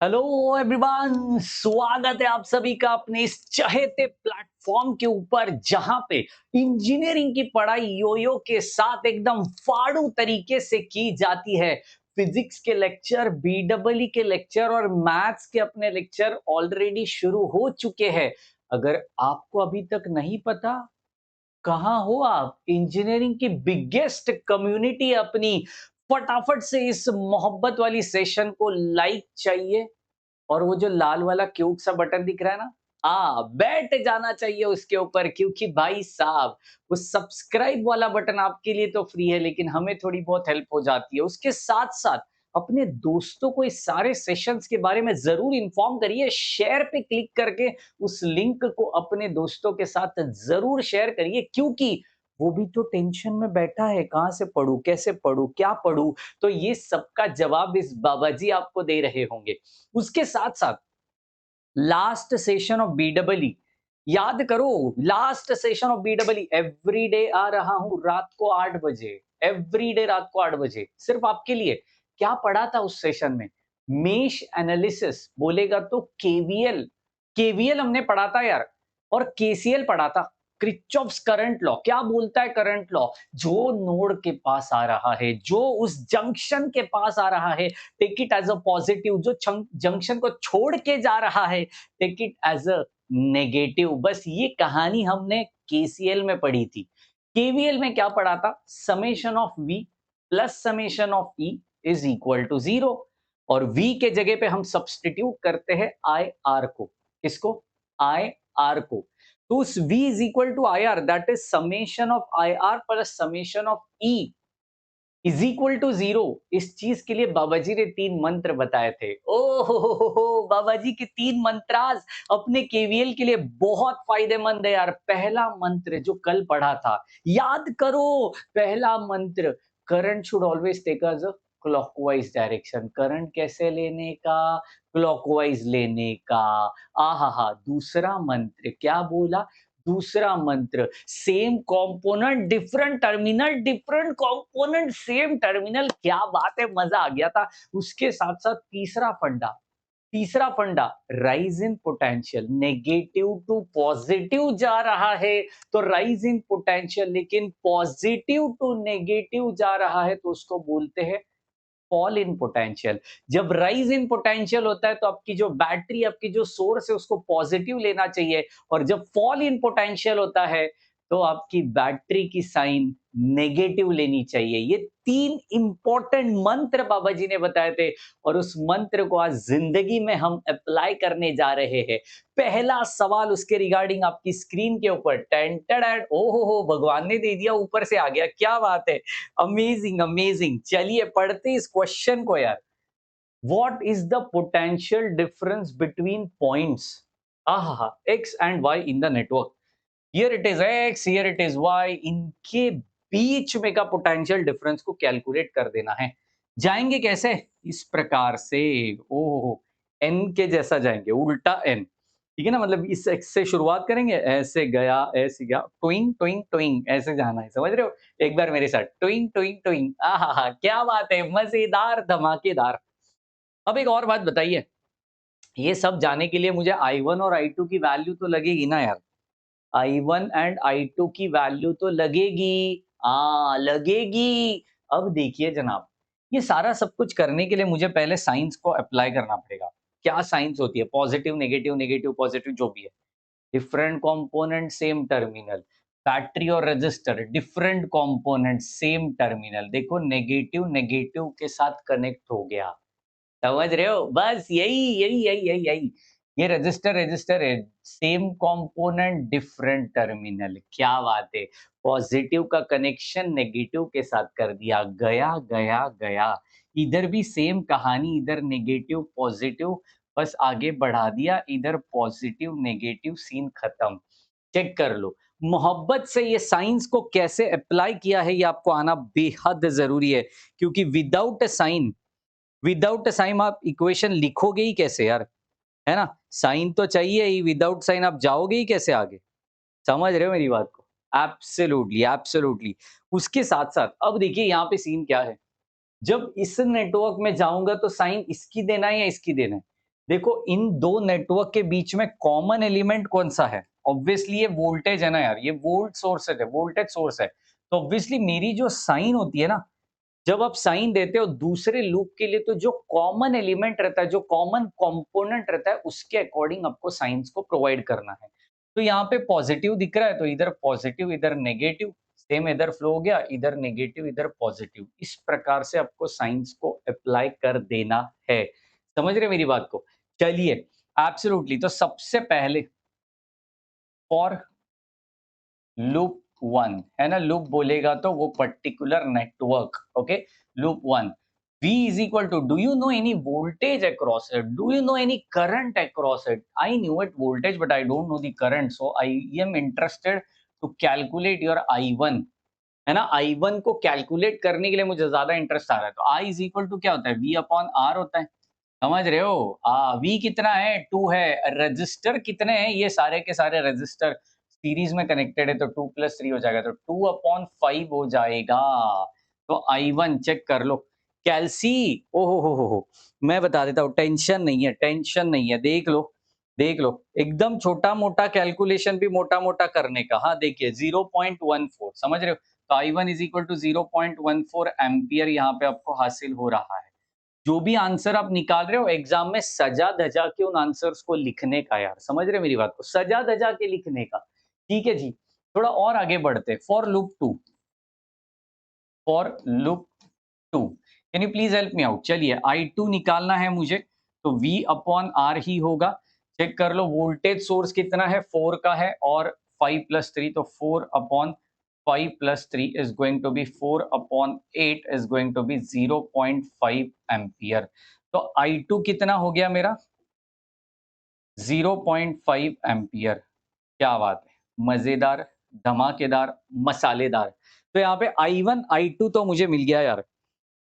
Hello everyone, स्वागत है आप सभी का अपने इस चहेते प्लेटफॉर्म के ऊपर जहां पे इंजीनियरिंग की पढ़ाई योयो के साथ एकदम फाड़ू तरीके से की जाती है। फिजिक्स के लेक्चर, बीडब्ल्यू के लेक्चर और मैथ्स के अपने लेक्चर ऑलरेडी शुरू हो चुके हैं। अगर आपको अभी तक नहीं पता, कहाँ हो आप? इंजीनियरिंग की बिगेस्ट कम्युनिटी अपनी, फटाफट से इस मोहब्बत वाली सेशन को लाइक चाहिए और वो जो लाल वाला क्यूट सा बटन दिख रहा है ना, बैठ जाना चाहिए उसके ऊपर, क्योंकि भाई साहब वो सब्सक्राइब वाला बटन आपके लिए तो फ्री है, लेकिन हमें थोड़ी बहुत हेल्प हो जाती है। उसके साथ-साथ अपने दोस्तों को इस सारे सेशंस के बारे में ज़रूर इन्फॉर्म करिए। शेयर पे क्लिक करके उस लिंक को अपने दोस्तों के साथ ज़रूर शेयर करिए, क्योंकि वो भी तो टेंशन में बैठा है, कहाँ से पढ़ूँ, कैसे पढ़ूँ, क्या पढ़ूँ? तो ये सबका जवाब इस बाबा जी आपको दे रहे होंगे। उसके साथ-साथ लास्ट सेशन ऑफ बीडब्ल्यू याद करो, last session of BW everyday आ रहा हूँ रात को 8 बजे, एवरीडे रात को 8 बजे, सिर्फ आपके लिए। क्या पढ़ा था उस सेशन में? मेश एनालिसिस बोलेगा तो केवीएल, केवीएल हमने पढ़ा था यार, और केसीएल पढ़ा था। क्रिचॉफ्स करंट लॉ क्या बोलता है? करंट लॉ, जो नोड के पास आ रहा है, जो उस जंक्शन के पास आ रहा है, take it as a positive, जो जंक्शन को छोड़ के जा रहा है, take it as a negative. बस ये कहानी हमने केसीएल में पढ़ी थी। केवीएल में क्या पढ़ा था? Summation of V plus summation of E is equal to zero, और वी के जगह पे हम सब्सटीट्यूट करते हैं आई आर को। किसको? आई आर को। तो उस v is equal to I R, that is summation of I R plus summation of E is equal to zero. इस चीज के लिए बाबा जी ने 3 मंत्र बताए थे। ओ हो, बाबा जी के 3 मंत्रास अपने केवीएल के लिए बहुत फायदेमंद है यार। पहला मंत्र जो कल पढ़ा था, याद करो। पहला मंत्र, current should always take as a clockwise direction. Current कैसे लेने का? क्लॉकवाइज लेने का। आहा, दूसरा मंत्र क्या बोला? दूसरा मंत्र, same component different terminal, different component same terminal. क्या बात है, मजा आ गया था। उसके साथ साथ तीसरा फंडा, rise in potential, negative to positive जा रहा है तो राइज इन पोटेंशियल, लेकिन पॉजिटिव टू नेगेटिव जा रहा है तो उसको बोलते हैं फॉल इन पोटेंशियल। जब राइज इन पोटेंशियल होता है तो आपकी जो बैटरी, आपकी जो सोर्स है, उसको पॉजिटिव लेना चाहिए, और जब फॉल इन पोटेंशियल होता है तो आपकी बैटरी की साइन नेगेटिव लेनी चाहिए। ये 3 इंपॉर्टेंट मंत्र बाबा जी ने बताए थे, और उस मंत्र को आज जिंदगी में हम अप्लाई करने जा रहे हैं। पहला सवाल उसके रिगार्डिंग आपकी स्क्रीन के ऊपर, टेंटेड, ओहो हो, भगवान ने दे दिया, ऊपर से आ गया, क्या बात है। Amazing amazing. चलिए पढ़ते इस क्वेश्चन को यार। What is the potential difference between points aha X and Y in the network? Here it is X, here it is Y, इनके बीच में का पोटेंशियल डिफरेंस को कैलकुलेट कर देना है। जाएंगे कैसे? इस प्रकार से, ओहो, एन के जैसा जाएंगे, उल्टा एन। ठीक है ना, मतलब इस एक्स से शुरुआत करेंगे, ऐसे गया, ऐसे गया, ट्विंग ट्विंग ट्विंग, ऐसे जाना है, समझ रहे हो? एक बार मेरे साथ, ट्विंग ट्विंग ट्विंग, आहा, क्या बात है, मजेदार, धमाकेदार। अब एक और बात बताइए, ये सब जाने के लिए मुझे आई वन और आई टू की वैल्यू तो लगेगी ना यार। I1 एंड I2 की वैल्यू तो लगेगी। लगेगी। अब देखिए जनाब, ये सारा सब कुछ करने के लिए मुझे पहले साइंस को अप्लाई करना पड़ेगा। क्या साइंस होती है? पॉजिटिव नेगेटिव, नेगेटिव पॉजिटिव, जो भी है। Different component same terminal. Battery और resistor different component same terminal. देखो, नेगेटिव नेगेटिव के साथ कनेक्ट हो गया, समझ रहे हो? बस यही यही यही यही यही। ये रजिस्टर रजिस्टर है, सेम कंपोनेंट डिफरेंट टर्मिनल। क्या बात है। पॉजिटिव का कनेक्शन नेगेटिव के साथ कर दिया, गया गया गया। इधर भी सेम कहानी, इधर नेगेटिव पॉजिटिव, बस आगे बढ़ा दिया, इधर पॉजिटिव नेगेटिव, सीन खत्म। चेक कर लो। मोहब्बत से ये साइंस को कैसे अप्लाई किया है, ये आपको आना बेहद जरूरी है, क्योंकि विदाउट साइन आप इक्वेशन लिखोगे ही कैसे यार? है ना? साइन तो चाहिए ही, विदाउट साइन आप जाओगे ही कैसे आगे? समझ रहे हो मेरी बात को? Absolutely, absolutely. उसके साथ-साथ अब देखिए यहाँ पे सीन क्या है, जब इस नेटवर्क में जाऊँगा तो साइन इसकी देना है या इसकी देना है? देखो इन दो नेटवर्क के बीच में कॉमन एलिमेंट कौन सा है? ऑब्वियसली ये वोल्टेज है ना यार, ये वोल्ट सोर्स है, वोल्टेज सोर्स है। तो ऑब्वियसली मेरी जो साइन होती है ना, जब आप साइन देते हो दूसरे लूप के लिए, तो जो कॉमन एलिमेंट रहता है, जो कॉमन कंपोनेंट रहता है, उसके अकॉर्डिंग आपको साइंस को प्रोवाइड करना है। तो यहाँ पे पॉजिटिव दिख रहा है, तो इधर पॉजिटिव इधर नेगेटिव, सेम इधर फ्लो हो गया, इधर नेगेटिव इधर पॉजिटिव। इस प्रकार से आपको साइंस को अप्लाई कर देना है। समझ रहे हैं मेरी बात को? चलिए, एब्सोल्युटली। तो सबसे पहले फॉर लूप 1 है ना, लूप बोलेगा तो वो particular network, okay. Loop 1 V is equal to, do you know any voltage across it? Do you know any current across it? I knew it voltage, but I don't know the current. So I am interested to calculate your I1, है ना। I1 को calculate करने के लिए मुझे ज्यादा interest आ रहा है। तो I is equal to क्या होता है? V अपॉन R होता है। समझ रहे हो? V कितना है? 2 है। रजिस्टर कितने हैं? ये सारे के सारे रजिस्टर सीरीज में कनेक्टेड है, तो 2 + 3 हो जाएगा, तो 2/5 हो जाएगा। तो I1 चेक कर लो। कैल्सी, ओ हो, मैं बता देता हूँ, टेंशन नहीं है, टेंशन नहीं है। देख लो, देख लो, एकदम छोटा-मोटा कैलकुलेशन भी मोटा-मोटा करने का। हाँ, देखिए 0.14 समझ रहे हो? तो I1 = 0.14 एम्पियर यहाँ पे आपको हासिल हो रहा है। जो भी आंसर आप निकाल रहे हो एग्जाम में, सजा-धजा के उन आंसर्स को लिखने का यार, समझ रहे हो मेरी बात को? सजा-धजा के लिखने का। ठीक है जी। थोड़ा और आगे बढ़ते हैं। For loop 2, for loop 2, can you please help me out? चलिए, I2 निकालना है मुझे, तो V अपॉन R ही होगा। चेक कर लो, वोल्टेज सोर्स कितना है? 4 का है, और 5 + 3, तो 4 upon 5 + 3 is going to be 4 upon 8 is going to be 0.5 ampere. तो I2 कितना हो गया मेरा? 0.5 एम्पियर। क्या बात है! मजेदार, धमाकेदार, मसालेदार। तो यहाँ पे I1, I2 तो मुझे मिल गया यार।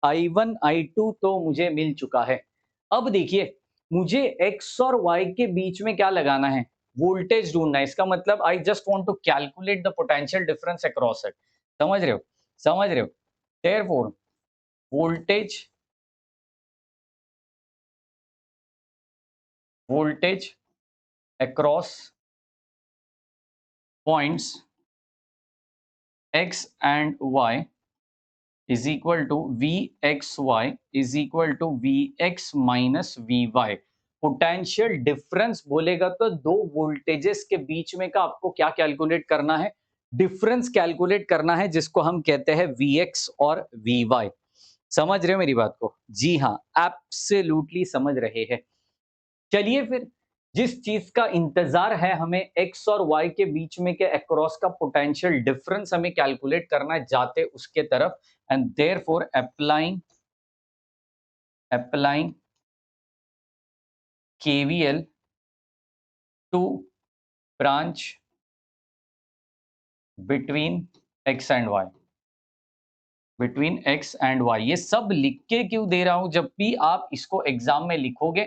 I1, I2 तो मुझे मिल चुका है। अब देखिए, मुझे X और Y के बीच में क्या लगाना है? वोल्टेज ढूँढना है। इसका मतलब I just want to calculate the potential difference across it. समझ रहे हो? समझ रहे हो? Therefore voltage, voltage across points X and Y is equal to Vxy is equal to Vx minus Vy। Potential difference बोलेगा तो दो वोल्टेजेस के बीच में का आपको क्या कैलकुलेट करना है? डिफरेंस कैलकुलेट करना है, जिसको हम कहते हैं Vx और Vy। समझ रहे हो मेरी बात को? जी हाँ, एब्सोल्युटली समझ रहे हैं। चलिए फिर, जिस चीज का इंतजार है हमें, एक्स और वाई के बीच में के अक्रॉस का पोटेंशियल डिफरेंस हमें कैलकुलेट करना है, जाते उसके तरफ। And therefore applying KVL to branch between X and Y, between X and Y. ये सब लिख के क्यों दे रहा हूं? जब भी आप इसको एग्जाम में लिखोगे,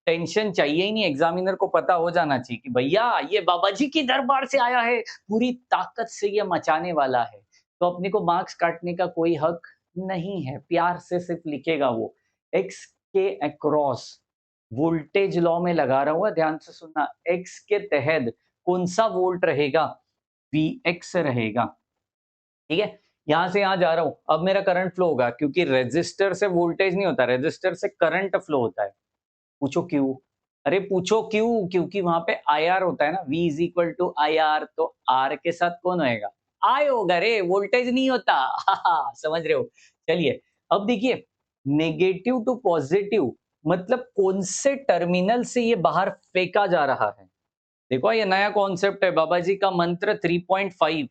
टेंशन चाहिए ही नहीं। एग्जामिनर को पता हो जाना चाहिए कि भैया ये बाबा जी की दरबार से आया है, पूरी ताकत से ये मचाने वाला है। तो अपने को मार्क्स काटने का कोई हक नहीं है। प्यार से सिर्फ लिखेगा वो। एक्स के अक्रॉस वोल्टेज लॉ में लगा रहा हुआ, ध्यान से सुनना। एक्स के तहत कौन सा वोल्ट रहेगा? वी एक्स रहेगा। ठीक है? यहाँ से यहाँ जा रहा हूँ, अब मेरा करंट फ्लो होगा, क्योंकि रेजिस्टर से वोल्टेज नहीं होता, रेजिस्टर से करंट फ्लो होता है। पूछो क्यों? अरे पूछो क्यों? क्योंकि वहां पे IR होता है ना, V is equal to IR, तो R के साथ कौन होएगा? I होगा रे, वोल्टेज नहीं होता। समझ रहे हो? चलिए, अब देखिए, नेगेटिव टू पॉजिटिव मतलब कौन से टर्मिनल से ये बाहर फेंका जा रहा है? देखो, ये नया कॉन्सेप्ट है, बाबा जी का मंत्र 3.5,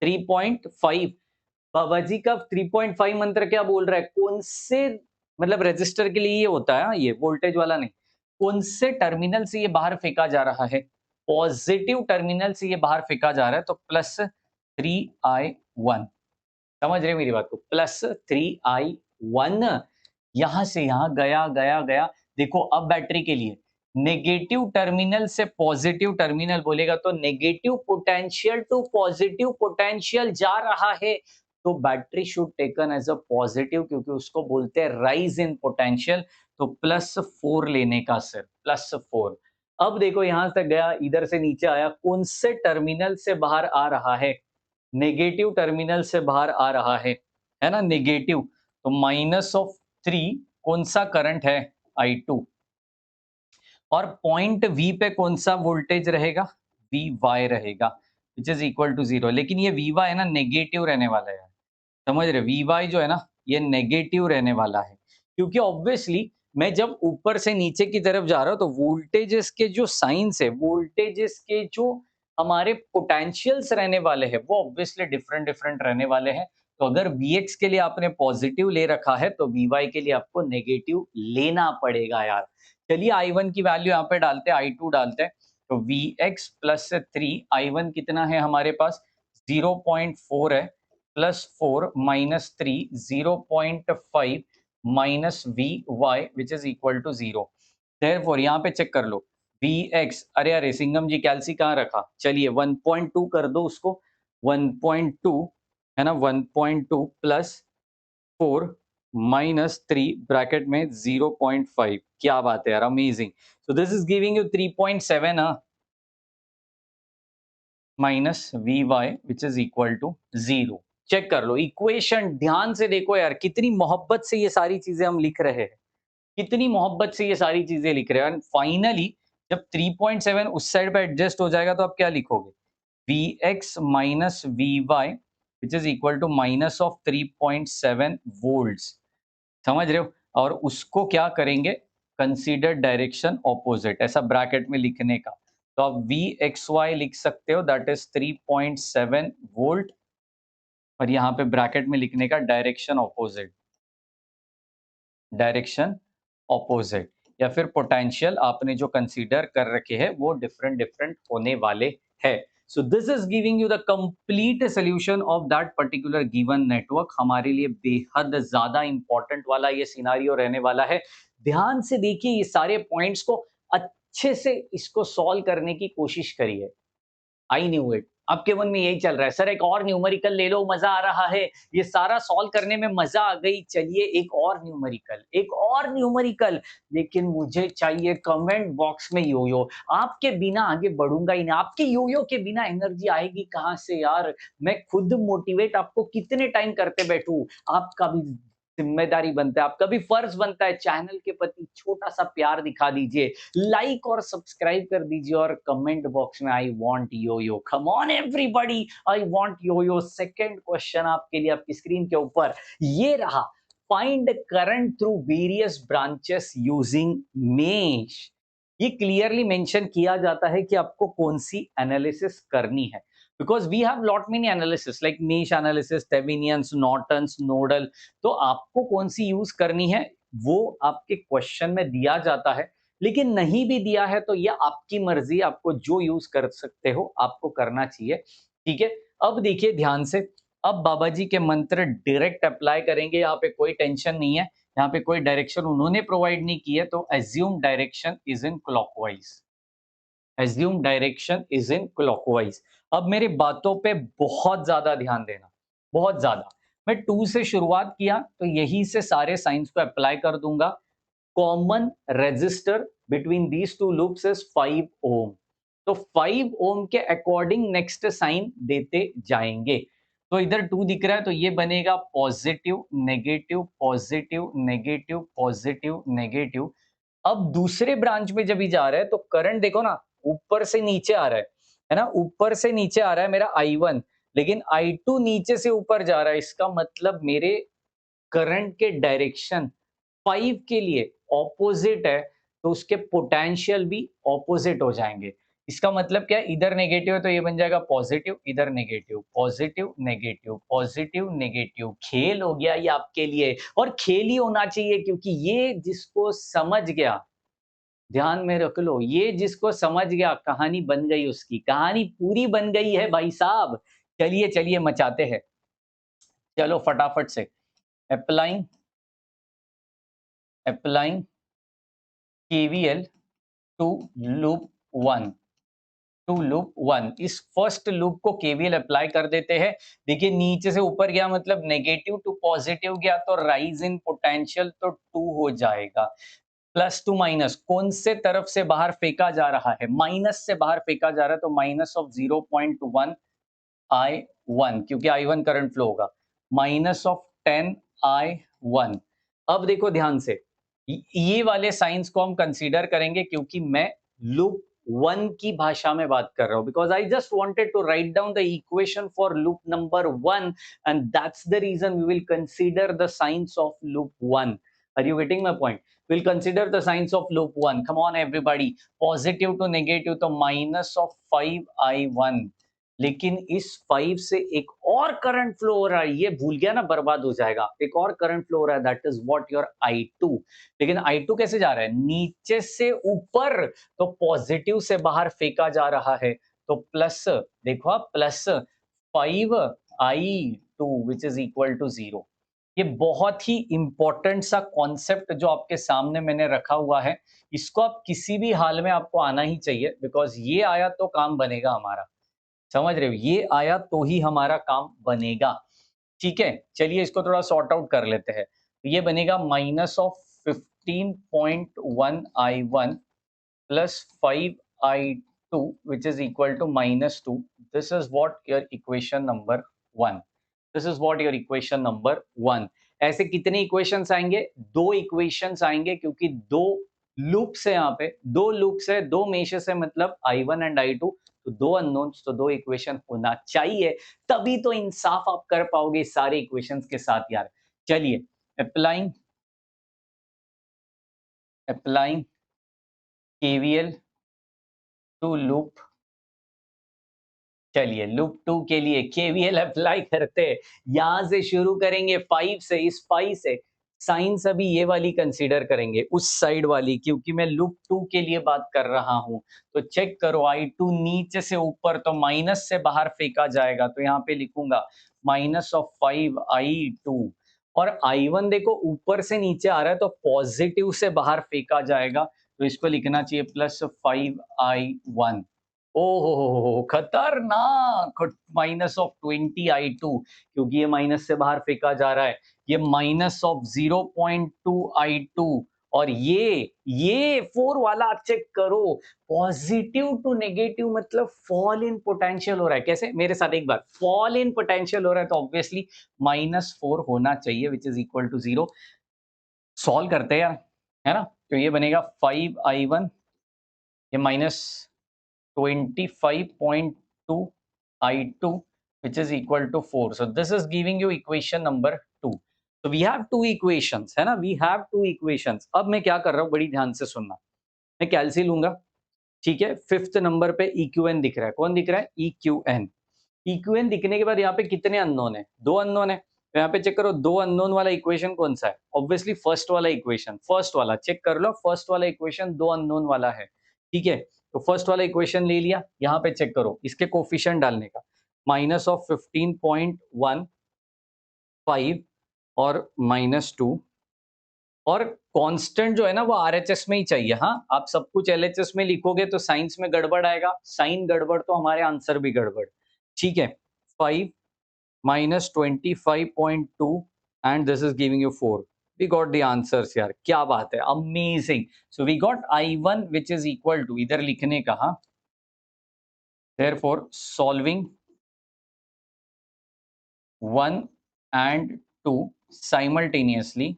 3.5। बाबा जी का 3.5 मंत्र क्या बोल रहा है? कौन से, मतलब रेजिस्टर के लिए ये होता है, हाँ, ये वोल्टेज वाला नहीं। कौन से टर्मिनल से ये बाहर फेंका जा रहा है? पॉजिटिव टर्मिनल से ये बाहर फेंका जा रहा है, तो +3I1। समझ रहे हो मेरी बात को? +3I1 यहां से यहां गया गया गया। देखो, अब बैटरी के लिए नेगेटिव टर्मिनल से पॉजिटिव टर्मिनल बोलेगा, तो negative potential to positive potential जा रहा है, तो battery should taken as a positive, क्योंकि उसको बोलते हैं राइज इन पोटेंशियल। तो +4 लेने का सर, +4। अब देखो यहां तक गया, इधर से नीचे आया, कौन से टर्मिनल से बाहर आ रहा है? नेगेटिव टर्मिनल से बाहर आ रहा है ना, नेगेटिव। तो -3 कौन सा करंट है? I2। और पॉइंट V पे कौन सा वोल्टेज रहेगा? Vy रहेगा, विच इज इक्वल टू 0। लेकिन ये Vy है ना, नेगेटिव रहने वाला है, समझ रहे? Vy जो है ना, ये नेगेटिव रहने वाला है, क्योंकि ऑब्वियसली मैं जब ऊपर से नीचे की तरफ जा रहा हूं तो वोल्टेजेस के जो साइंस है, वोल्टेजेस के जो हमारे पोटेंशियल्स रहने वाले हैं, वो ऑब्वियसली डिफरेंट डिफरेंट रहने वाले हैं। तो अगर Vx के लिए आपने पॉजिटिव ले रखा है तो Vy के लिए आपको नेगेटिव लेना पड़ेगा यार। चलिए I1 की वैल्यू यहाँ पे डालते हैं, I2 डालते हैं। तो Vx प्लस 3, I1 कितना है हमारे पास? 0.4 है, +4 -3 0.5 minus Vy which is equal to 0। Therefore यहाँ पे चेक कर लो, Vx, अरे अरे सिंघम जी कैल्सी कहाँ रखा? चलिए 1.2 कर दो उसको, 1.2 है ना, 1.2 प्लस 4 -3 ब्रैकेट में 0.5। क्या बात है यार, amazing. So this is giving you 3.7 minus Vy which is equal to 0। Check कर लो इक्वेशन, ध्यान से देखो यार, कितनी मोहब्बत से ये सारी चीजें हम लिख रहे हैं, कितनी मोहब्बत से ये सारी चीजें लिख रहे हैं। एंड फाइनली जब 3.7 उस साइड पे एडजस्ट हो जाएगा तो आप क्या लिखोगे? Vx minus Vy which is equal to minus of 3.7 volts, समझ रहे हो? और उसको क्या करेंगे? कंसीडर डायरेक्शन ऑपोजिट, ऐसा ब्रैकेट में लिखने का। तो आप Vxy लिख सकते हो, दैट इज 3.7 वोल्ट, और यहाँ पे ब्रैकेट में लिखने का डायरेक्शन ऑपोजिट, डायरेक्शन ऑपोजिट, या फिर पोटेंशियल आपने जो कंसीडर कर रखे हैं वो डिफरेंट डिफरेंट होने वाले हैं। सो this is giving you the complete solution of that particular given network. हमारे लिए बेहद ज्यादा इंपॉर्टेंट वाला ये सिनारियो रहने वाला है। ध्यान से देखिए ये सारे पॉइंट्स को, अच्छे से इसको सॉल्व करने की कोशिश करिए। I knew it. आपके मन में यही चल रहा है, सर एक और न्यूमेरिकल ले लो, मजा आ रहा है, ये सारा सॉल्व करने में मजा आ गई, चलिए एक और न्यूमेरिकल, एक और न्यूमेरिकल। लेकिन मुझे चाहिए कमेंट बॉक्स में योयो। आपके बिना आगे बढ़ूंगा ही नहीं, आपके योयो के बिना एनर्जी आएगी कहाँ से यार? मैं खुद मोटिवेट आपको कितने टाइम करते बैठूं? आपका भी जिम्मेदारी बनता है, आपका भी फर्ज बनता है, चैनल के प्रति छोटा सा प्यार दिखा दीजिए, लाइक और सब्सक्राइब कर दीजिए, और कमेंट बॉक्स में I want yoyo, come on everybody, I want yoyo. Second question आपके लिए आपकी स्क्रीन के ऊपर ये रहा, find current through various branches using mesh. ये क्लियरली मेंशन किया जाता है कि आपको कौन सी एनालिसिस करनी है, because we have lot many analysis like mesh analysis, Thevenin's, Norton's, nodal. तो आपको कौन सी यूज करनी है वो आपके क्वेश्चन में दिया जाता है, लेकिन नहीं भी दिया है तो ये आपकी मर्जी, आपको जो यूज कर सकते हो आपको करना चाहिए, ठीक है? अब देखिए ध्यान से, अब बाबा जी के मंत्र डायरेक्ट अप्लाई करेंगे, यहाँ पे कोई टेंशन नहीं है, यहाँ पे कोई डायरेक्शन उन्होंने प्रोवाइड नहीं की है। तो assume direction is in clockwise, assume direction is in clockwise. अब मेरी बातों पे बहुत ज्यादा ध्यान देना, बहुत ज्यादा। मैं 2 से शुरुआत किया तो यही से सारे साइंस को अप्लाई कर दूंगा। Common resistor between these two loops is 5 ohm. तो 5 ओम के अकॉर्डिंग नेक्स्ट साइन देते जाएंगे। तो इधर 2 दिख रहा है तो ये बनेगा positive negative positive negative positive negative. अब दूसरे ब्रांच में जब भी जा रहा है तो करंट देखो ना, ऊपर से नीचे आ रहा है ना, ऊपर से नीचे आ रहा है मेरा I1, लेकिन I2 नीचे से ऊपर जा रहा है। इसका मतलब मेरे करंट के डायरेक्शन 5 के लिए ऑपोजिट है, तो उसके पोटेंशियल भी ऑपोजिट हो जाएंगे। इसका मतलब क्या है? इधर नेगेटिव है तो ये बन जाएगा पॉजिटिव, इधर negative, positive negative, positive negative. खेल हो गया ये आपके लिए, और खेल ही होना चाहिए, क्योंकि ये जिसको समझ गया, ध्यान में रख लो, ये जिसको समझ गया कहानी बन गई, उसकी कहानी पूरी बन गई है भाई साहब। चलिए चलिए मचाते हैं, चलो फटाफट से। Applying applying KVL to loop 1, to loop 1। इस फर्स्ट लूप को केवीएल अप्लाई कर देते हैं। देखिए नीचे से ऊपर गया मतलब नेगेटिव टू पॉजिटिव गया, तो राइज इन पोटेंशियल तो 2 हो जाएगा। प्लस टू माइनस कौन से तरफ से बाहर फेंका जा रहा है, माइनस से बाहर फेंका जा रहा है, तो माइनस ऑफ 0.1 I1, क्योंकि I1 करंट फ्लो होगा, माइनस ऑफ 10 I1। अब देखो ध्यान से, ये वाले साइंस को हम कंसीडर करेंगे क्योंकि मैं लूप वन की भाषा में बात कर रहा हूं, because I just wanted to write down the equation for loop number one, and that's the reason we will consider the science of loop one. Are you getting my point? We'll consider the signs of loop 1. Come on everybody, positive to negative तो minus of 5I1, लेकिन इस 5 से एक और current flow हो रहा है, ये भूल गया ना बर्बाद हो जाएगा, एक और करंट फ्लो हो रहा है, that is what your I2। लेकिन I2 कैसे जा रहा है, नीचे से ऊपर, तो पॉजिटिव से बाहर फेंका जा रहा है, तो प्लस, देखो आप, plus 5I2 which is equal to 0। ये बहुत ही इंपॉर्टेंट सा कॉन्सेप्ट जो आपके सामने मैंने रखा हुआ है, इसको आप किसी भी हाल में आपको आना ही चाहिए, बिकॉज ये आया तो काम बनेगा हमारा। समझ रहे हो, ये आया तो ही हमारा काम बनेगा। ठीक है, चलिए इसको थोड़ा सॉर्ट आउट कर लेते हैं। तो ये बनेगा minus of 15.1I1 plus 5I2 which is equal to -2। This is what your equation number one. This is what your equation number one. ऐसे कितने इक्वेशंस आएंगे, दो इक्वेशंस आएंगे, क्योंकि दो लूप्स है, यहाँ पे दो लूप्स है, दो मेशेस है, मतलब I1 एंड I2, तो दो अननोन्स, तो दो इक्वेशन होना चाहिए, तभी तो इंसाफ आप कर पाओगे सारे इक्वेशंस के साथ यार। चलिए, applying applying KVL to loop. चलिए लूप टू के लिए केवीएल अप्लाई करते हैं। यहां से शुरू करेंगे 5 से, इस 5 से साइंस अभी ये वाली कंसीडर करेंगे, उस साइड वाली, क्योंकि मैं लूप टू के लिए बात कर रहा हूं। तो चेक करो, I2 नीचे से ऊपर, तो माइनस से बाहर फेंका जाएगा, तो यहाँ पे लिखूंगा माइनस ऑफ 5I2। और I1 देखो ऊपर से नीचे आ रहा है, तो पॉजिटिव से बाहर फेंका जाएगा, तो इसको लिखना चाहिए प्लस 5I1। ओहो खतरनाक, माइनस ऑफ 20I2, क्योंकि ये माइनस से बाहर फेंका जा रहा है, ये माइनस ऑफ 0.2I2। और ये 4 वाला आप चेक करो, पॉजिटिव टू नेगेटिव, मतलब फॉल इन पोटेंशियल हो रहा है। कैसे, मेरे साथ एक बार, फॉल इन पोटेंशियल हो रहा है, तो ऑब्वियसली -4 होना चाहिए, which is equal to 0। Solve करते हैं यार, है ना। तो ये बनेगा 5I1, ये minus 25.2 I2, which is equal to 4. So this is giving you equation number 2. So we have two equations, है ना, we have two equations। अब मैं क्या कर रहा हूँ, बड़ी ध्यान से सुनना, मैं कैलसी लूंगा, ठीक है। फिफ्थ नंबर पे EQN दिख रहा है, कौन दिख रहा है, EQN। EQN दिखने के बाद यहाँ पे कितने अननोन है, दो अननोन है, तो यहाँ पे चेक करो, दो अननोन वाला इक्वेशन कौन सा है, ऑब्वियसली फर्स्ट वाला इक्वेशन, फर्स्ट वाला चेक कर लो, फर्स्ट वाला इक्वेशन दो अननोन वाला है, ठीक है। तो फर्स्ट वाला इक्वेशन ले लिया, यहाँ पे चेक करो इसके कोफिशिएंट डालने का, माइनस ऑफ 15.15 और -2, और कांस्टेंट जो है ना वो आरएचएस में ही चाहिए। हाँ, आप सब कुछ एलएचएस में लिखोगे तो साइंस में गड़बड़ आएगा, साइन गड़बड़ तो हमारे आंसर भी गड़बड़। ठीक है, 5 minus 25.2 and this is giving you 4। We got the answers यार, क्या बात है, amazing। So we got I1 which is equal to, इधर लिखने का, हाँ, therefore solving 1 and 2 simultaneously,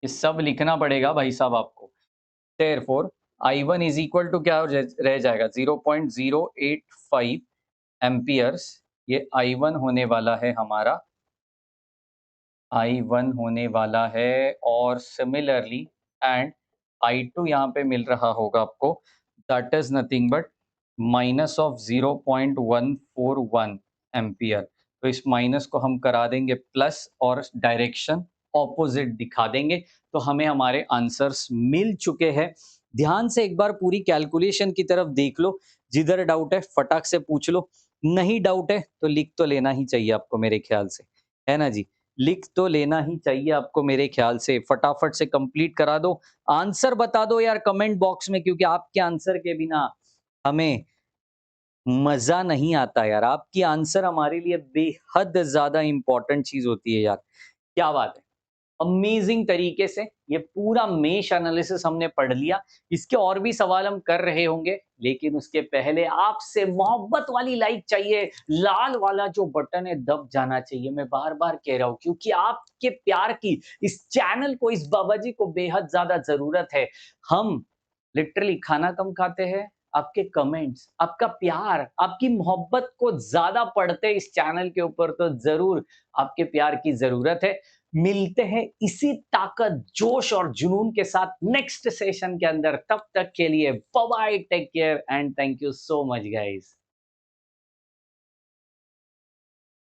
ये सब लिखना पड़ेगा भाई साहब आपको। therefore I1 is equal to क्या रह जाएगा, 0.085 एम्पियर्स, ये I1 होने वाला है हमारा, I1 होने वाला है, और सिमिलरली एंड I2 यहाँ पे मिल रहा होगा आपको, that is nothing but minus of 0.141 ampere. तो इस माइनस को हम करा देंगे प्लस, और डायरेक्शन ऑपोजिट दिखा देंगे, तो हमें हमारे आंसर्स मिल चुके हैं। ध्यान से एक बार पूरी कैलकुलेशन की तरफ देख लो, जिधर डाउट है फटाक से पूछ लो, नहीं डाउट है तो लिख तो लेना ही चाहिए आपको मेरे ख्याल से, है ना जी, लिख तो लेना ही चाहिए आपको मेरे ख्याल से। फटाफट से कंप्लीट करा दो, आंसर बता दो यार कमेंट बॉक्स में, क्योंकि आपके आंसर के बिना हमें मजा नहीं आता यार। आपकी आंसर हमारे लिए बेहद ज्यादा इंपॉर्टेंट चीज होती है यार, क्या बात है। अमेजिंग तरीके से ये पूरा मेश एनालिसिस हमने पढ़ लिया। इसके और भी सवाल हम कर रहे होंगे, लेकिन उसके पहले आपसे मोहब्बत वाली लाइक चाहिए, लाल वाला जो बटन है दब जाना चाहिए। मैं बार-बार कह रहा हूँ क्योंकि आपके प्यार की इस चैनल को, इस बाबा जी को बेहद ज़्यादा ज़रूरत है। हम लिटरली खाना कम खाते हैं, आपके कमेंट्स, आपका प्यार, आपकी मोहब्बत को ज़्यादा पढ़ते हैं इस चैनल के ऊपर, तो ज़रूर आपके प्यार की ज़रूरत है। मिलते हैं इसी ताकत, जोश और जुनून के साथ नेक्स्ट सेशन के अंदर। तब तक के लिए bye bye, take care and thank you so much guys.